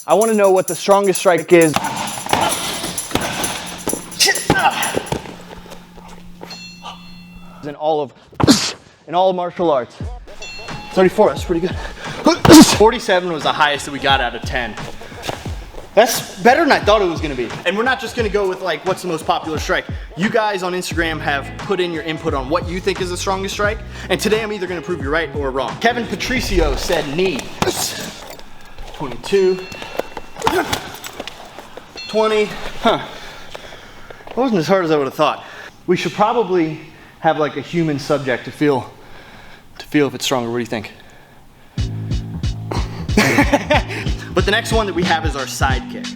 I want to know what the strongest strike is. In all of martial arts. 34, that's pretty good. 47 was the highest that we got out of 10. That's better than I thought it was gonna be. And we're not just gonna go with like, what's the most popular strike. You guys on Instagram have put in your input on what you think is the strongest strike. And today I'm either gonna prove you right or wrong. Kevin Patricio said knee. 22. 20. Huh. It wasn't as hard as I would have thought. We should probably have like a human subject to feel if it's stronger. What do you think? But the next one that we have is our side kick.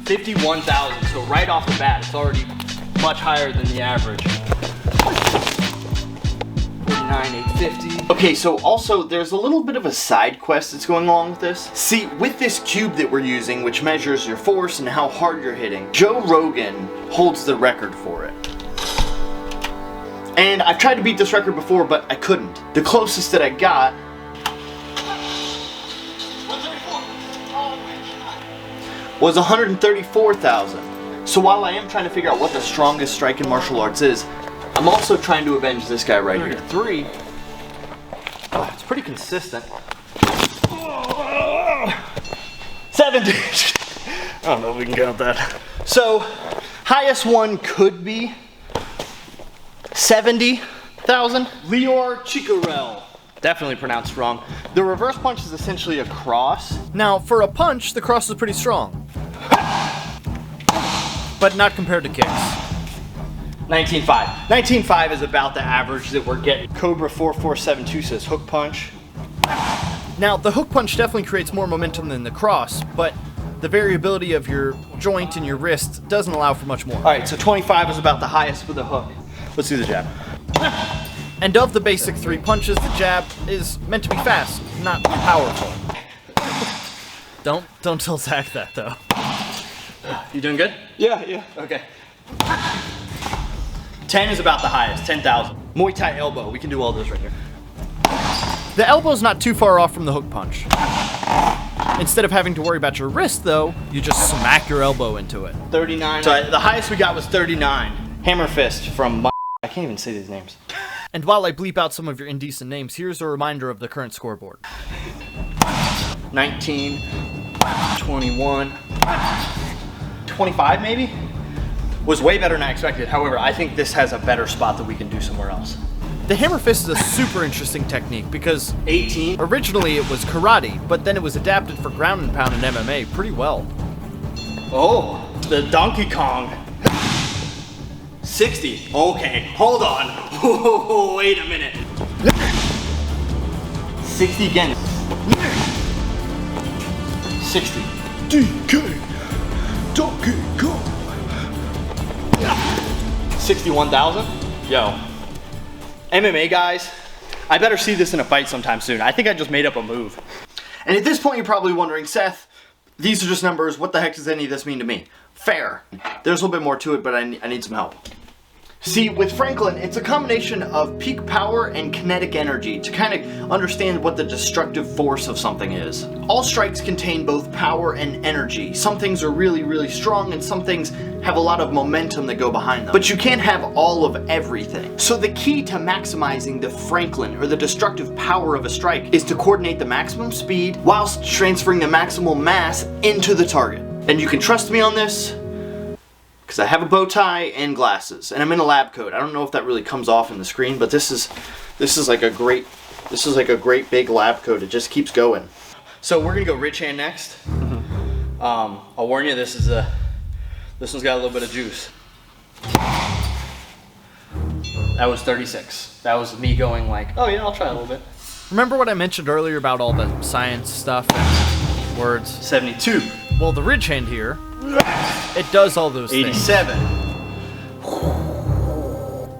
51,000, so right off the bat, it's already much higher than the average. 49,850. Okay, so also there's a little bit of a side quest that's going along with this. See, with this cube that we're using, which measures your force and how hard you're hitting, Joe Rogan holds the record for it. And I've tried to beat this record before, but I couldn't. The closest that I got was 134,000. So while I am trying to figure out what the strongest strike in martial arts is, I'm also trying to avenge this guy right here. 3. Oh, it's pretty consistent. 70. I don't know if we can count that. So, highest one could be 70,000. Lior Chicorel. Definitely pronounced wrong. The reverse punch is essentially a cross. Now, for a punch, the cross is pretty strong. But not compared to kicks. 19.5. 19.5 is about the average that we're getting. Cobra 4472 says hook punch. Now, the hook punch definitely creates more momentum than the cross, but the variability of your joint and your wrist doesn't allow for much more. All right, so 25 is about the highest for the hook. Let's do the jab. And of the basic 3 punches, the jab is meant to be fast, not powerful. Don't tell Zach that though. You doing good? Yeah. Okay. 10 is about the highest, 10,000. Muay Thai elbow, we can do all this right here. The elbow's not too far off from the hook punch. Instead of having to worry about your wrist though, you just smack your elbow into it. 39. So the highest we got was 39. Hammer fist from I can't even say these names. And while I bleep out some of your indecent names, here's a reminder of the current scoreboard. 19, 21, 25 maybe? Was way better than I expected. However, I think this has a better spot that we can do somewhere else. The hammer fist is a super interesting technique because 18. Originally it was karate, but then it was adapted for ground and pound in MMA pretty well. Oh, the Donkey Kong. 60. Okay, hold on. Whoa, wait a minute. 60 again. 60. DK Donkey Kong. 61,000? Yo. MMA guys, I better see this in a fight sometime soon. I think I just made up a move. And at this point you're probably wondering, Seth, these are just numbers. What the heck does any of this mean to me? Fair. There's a little bit more to it, but I need some help. See, with Franklin, it's a combination of peak power and kinetic energy to kind of understand what the destructive force of something is. All strikes contain both power and energy. Some things are really, really strong and some things have a lot of momentum that go behind them. But you can't have all of everything. So the key to maximizing the Franklin, or the destructive power of a strike, is to coordinate the maximum speed whilst transferring the maximal mass into the target. And you can trust me on this, because I have a bow tie and glasses, and I'm in a lab coat. I don't know if that really comes off in the screen, but this is like a great big lab coat. It just keeps going. So we're gonna go rich hand next. I'll warn you, this one's got a little bit of juice. That was 36. That was me going like, oh yeah, I'll try a little bit. Remember what I mentioned earlier about all the science stuff and words? 72. Well, the ridge hand here, it does all those 87. things.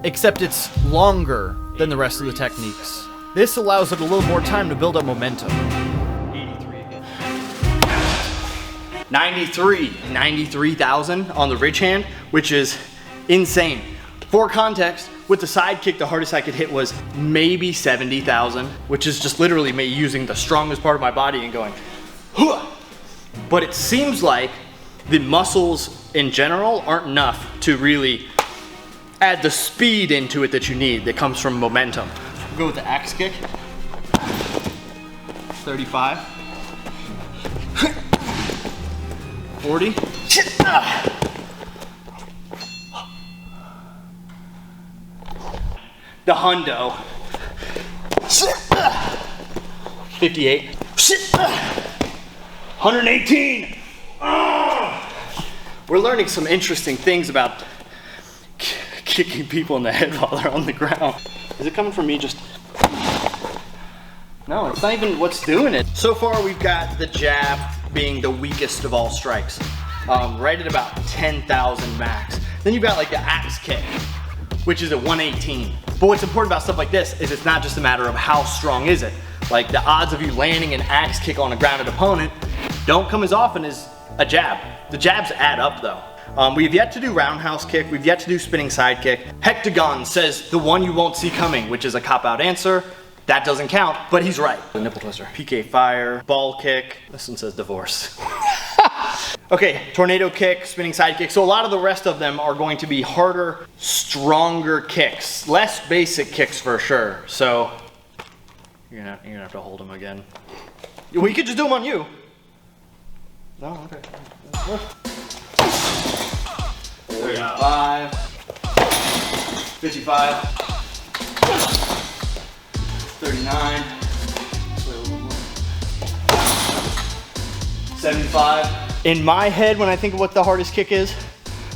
Except it's longer than the rest of the techniques. This allows it a little more time to build up momentum. 83 again. 93,000 on the ridge hand, which is insane. For context, With the side kick, the hardest I could hit was maybe 70,000, which is just literally me using the strongest part of my body and going, huh. But it seems like the muscles in general aren't enough to really add the speed into it that you need that comes from momentum. We'll go with the axe kick. 35. 40. The hundo. 58. 118. We're learning some interesting things about kicking people in the head while they're on the ground. Is it coming from me just? No, it's not even what's doing it. So far we've got the jab being the weakest of all strikes. Right at about 10,000 max. Then you've got like the axe kick, which is at 118. But what's important about stuff like this is it's not just a matter of how strong is it. Like the odds of you landing an axe kick on a grounded opponent don't come as often as a jab. The jabs add up though. We've yet to do roundhouse kick, we've yet to do spinning side kick. Hectagon says the one you won't see coming, which is a cop-out answer. That doesn't count, but he's right. The nipple twister. PK fire, ball kick. This one says divorce. Okay, tornado kick, spinning side kick. So a lot of the rest of them are going to be harder, stronger kicks. Less basic kicks for sure. So you're gonna have to hold them again. We could just do them on you. No, okay. 35, 55, 39, 75. In my head, when I think of what the hardest kick is,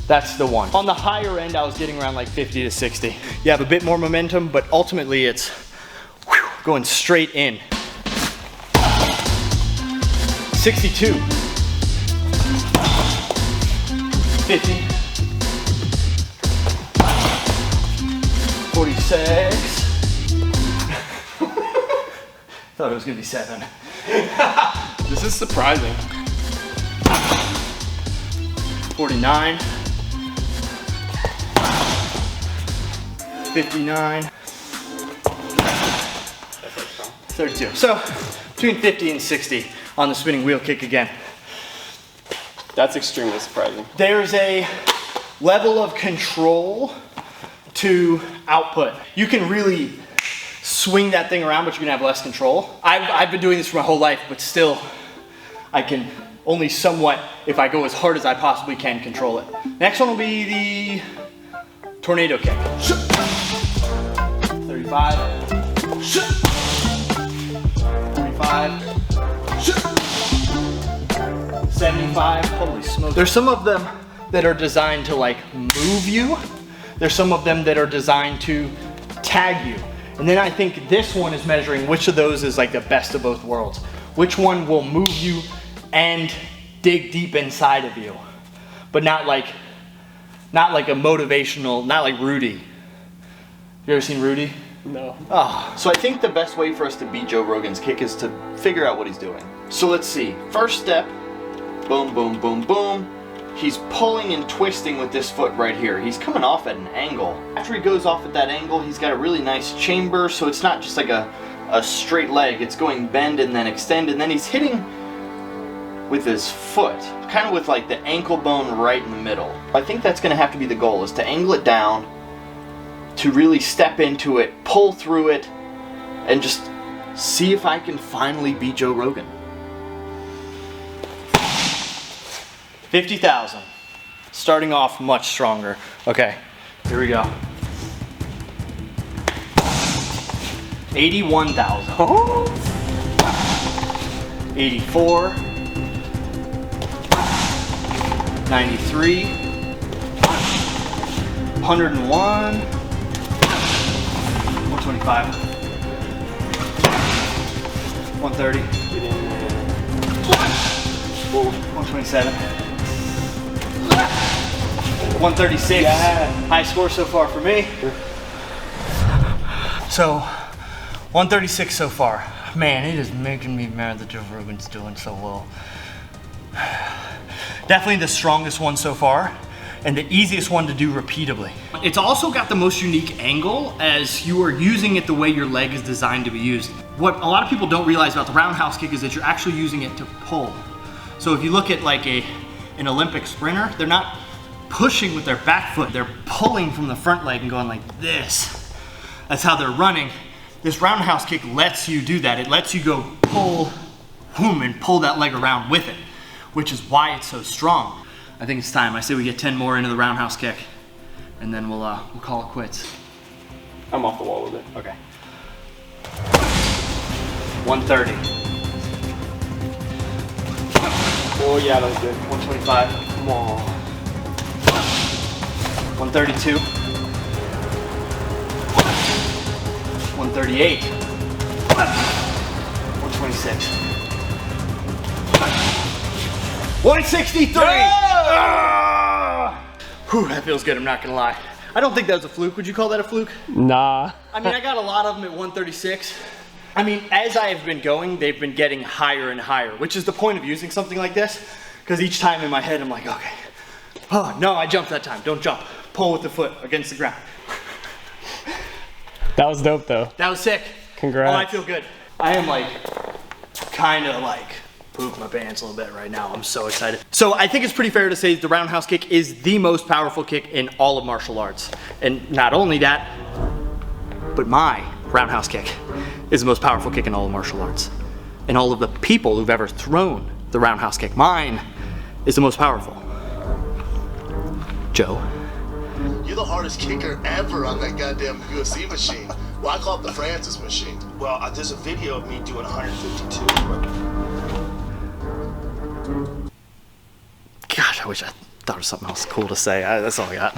that's the one. On the higher end, I was getting around like 50 to 60. You have a bit more momentum, but ultimately it's going straight in. 62. 50. 46. Thought it was gonna be 7. This is surprising. 49. 59. 32. So between 50 and 60 on the spinning wheel kick again. That's extremely surprising. There's a level of control to output. You can really swing that thing around, but you can have less control. I've been doing this for my whole life, but still, I can only somewhat, if I go as hard as I possibly can, control it. Next one will be the tornado kick. 35. 45. 75. Holy smokes. There's some of them that are designed to like move you. There's some of them that are designed to tag you. And then I think this one is measuring which of those is like the best of both worlds. Which one will move you and dig deep inside of you, but not like a motivational, not like Rudy. You ever seen Rudy? No. Oh. So I think the best way for us to beat Joe Rogan's kick is to figure out what he's doing. So let's see. First step, boom, boom, boom, boom. He's pulling and twisting with this foot right here. He's coming off at an angle. After he goes off at that angle, he's got a really nice chamber, so it's not just like a straight leg. It's going bend and then extend, and then he's hitting with his foot, kind of with like the ankle bone right in the middle. I think that's gonna have to be the goal, is to angle it down, to really step into it, pull through it, and just see if I can finally beat Joe Rogan. 50,000. Starting off much stronger. Okay, here we go. 81,000. 84. 93. 101. 125. 130. 127. 136. Yeah. High score so far for me. So, 136 so far. Man, it is making me mad that Joe Rogan's doing so well. Definitely the strongest one so far, and the easiest one to do repeatably. It's also got the most unique angle as you are using it the way your leg is designed to be used. What a lot of people don't realize about the roundhouse kick is that you're actually using it to pull. So if you look at like an Olympic sprinter, they're not pushing with their back foot, they're pulling from the front leg and going like this. That's how they're running. This roundhouse kick lets you do that. It lets you go pull, boom, and pull that leg around with it, which is why it's so strong. I think it's time. I say we get 10 more into the roundhouse kick, and then we'll call it quits. I'm off the wall with it. Okay. 130. Oh yeah, that was good. 125. Come on. 132. 138. 126. 163! Whew, that feels good, I'm not gonna lie. I don't think that was a fluke. Would you call that a fluke? Nah. I mean, I got a lot of them at 136. I mean, as I have been going, they've been getting higher and higher, which is the point of using something like this, because each time in my head, I'm like, okay. Oh, no, I jumped that time. Don't jump. Pull with the foot against the ground. That was dope though. That was sick. Congrats. Oh, I feel good. I am like, kind of like, poop my pants a little bit right now. I'm so excited. So I think it's pretty fair to say the roundhouse kick is the most powerful kick in all of martial arts. And not only that, but my roundhouse kick is the most powerful kick in all of martial arts. And all of the people who've ever thrown the roundhouse kick, mine is the most powerful. Joe. You're the hardest kicker ever on that goddamn UFC machine. Well, I call it the Francis machine. Well, there's a video of me doing 152. Gosh, I wish I thought of something else cool to say. That's all I got.